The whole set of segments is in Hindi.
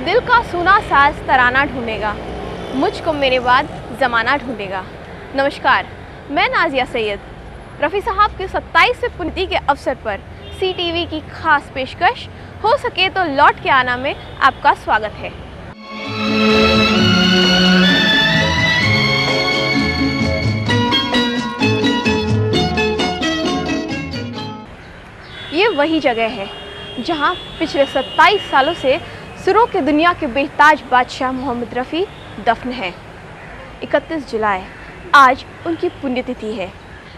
दिल का सूना साज तराना ढूंढेगा, मुझको मेरे बाद ज़माना ढूंढेगा। नमस्कार, मैं नाजिया सैयद। रफ़ी साहब के 27वें पुण्यतिथि के अवसर पर CTV की खास पेशकश हो सके तो लौट के आना में आपका स्वागत है। ये वही जगह है जहां पिछले 27 सालों से सुरों की दुनिया के बेताज बादशाह मोहम्मद रफ़ी दफन है। 31 जुलाई आज उनकी पुण्यतिथि है,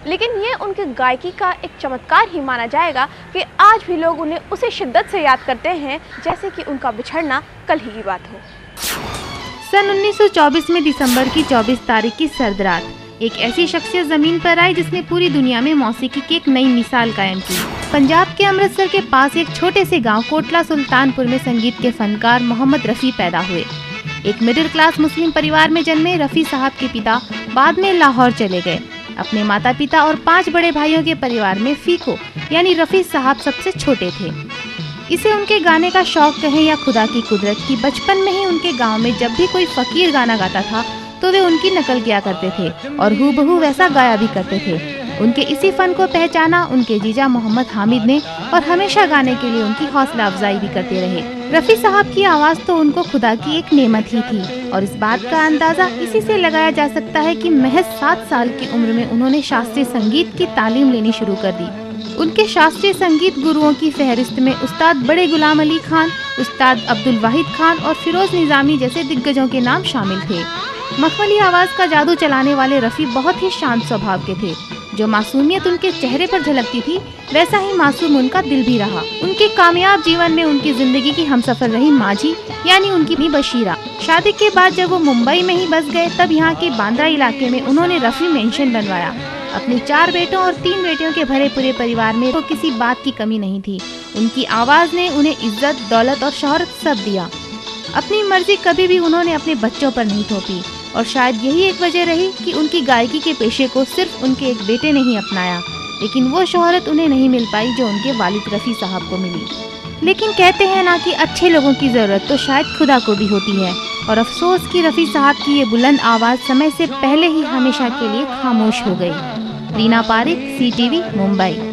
लेकिन ये उनके गायकी का एक चमत्कार ही माना जाएगा कि आज भी लोग उन्हें उसी शिद्दत से याद करते हैं जैसे कि उनका बिछड़ना कल ही की बात हो। सन 1924 में दिसंबर की 24 तारीख की सर्द रात एक ऐसी शख्सियत जमीन पर आई जिसने पूरी दुनिया में मौसीकी की एक नई मिसाल कायम की। पंजाब के अमृतसर के पास एक छोटे से गांव कोटला सुल्तानपुर में संगीत के फनकार मोहम्मद रफ़ी पैदा हुए। एक मिडिल क्लास मुस्लिम परिवार में जन्मे रफ़ी साहब के पिता बाद में लाहौर चले गए। अपने माता पिता और 5 बड़े भाइयों के परिवार में फीको यानी रफ़ी साहब सबसे छोटे थे। इसे उनके गाने का शौक कहें या खुदा की कुदरत की बचपन में ही उनके गांव में जब भी कोई फकीर गाना गाता था तो वे उनकी नकल किया करते थे और हूबहू वैसा गाया भी करते थे। उनके इसी फन को पहचाना उनके जीजा मोहम्मद हामिद ने और हमेशा गाने के लिए उनकी हौसला अफजाई भी करते रहे। रफ़ी साहब की आवाज़ तो उनको खुदा की एक नेमत ही थी और इस बात का अंदाज़ा इसी से लगाया जा सकता है कि महज 7 साल की उम्र में उन्होंने शास्त्रीय संगीत की तालीम लेनी शुरू कर दी। उनके शास्त्रीय संगीत गुरुओं की फहरिस्त में उस्ताद बड़े गुलाम अली खान, उस्ताद अब्दुल वाहिद खान और फिरोज निज़ामी जैसे दिग्गजों के नाम शामिल थे। मखमली आवाज़ का जादू चलाने वाले रफ़ी बहुत ही शांत स्वभाव के थे। जो मासूमियत उनके चेहरे पर झलकती थी वैसा ही मासूम उनका दिल भी रहा। उनके कामयाब जीवन में उनकी जिंदगी की हमसफर रही माझी यानी उनकी बशीरा। शादी के बाद जब वो मुंबई में ही बस गए तब यहाँ के बांद्रा इलाके में उन्होंने रफ़ी मेंशन बनवाया। अपने 4 बेटों और 3 बेटियों के भरे पूरे परिवार में तो किसी बात की कमी नहीं थी। उनकी आवाज़ ने उन्हें इज्जत, दौलत और शोहरत सब दिया। अपनी मर्जी कभी भी उन्होंने अपने बच्चों पर नहीं थोपी और शायद यही एक वजह रही कि उनकी गायकी के पेशे को सिर्फ उनके एक बेटे ने ही अपनाया, लेकिन वो शोहरत उन्हें नहीं मिल पाई जो उनके वालिद रफ़ी साहब को मिली। लेकिन कहते हैं ना कि अच्छे लोगों की ज़रूरत तो शायद खुदा को भी होती है और अफसोस कि रफ़ी साहब की ये बुलंद आवाज़ समय से पहले ही हमेशा के लिए खामोश हो गई। रीना पारिक, CTV, मुंबई।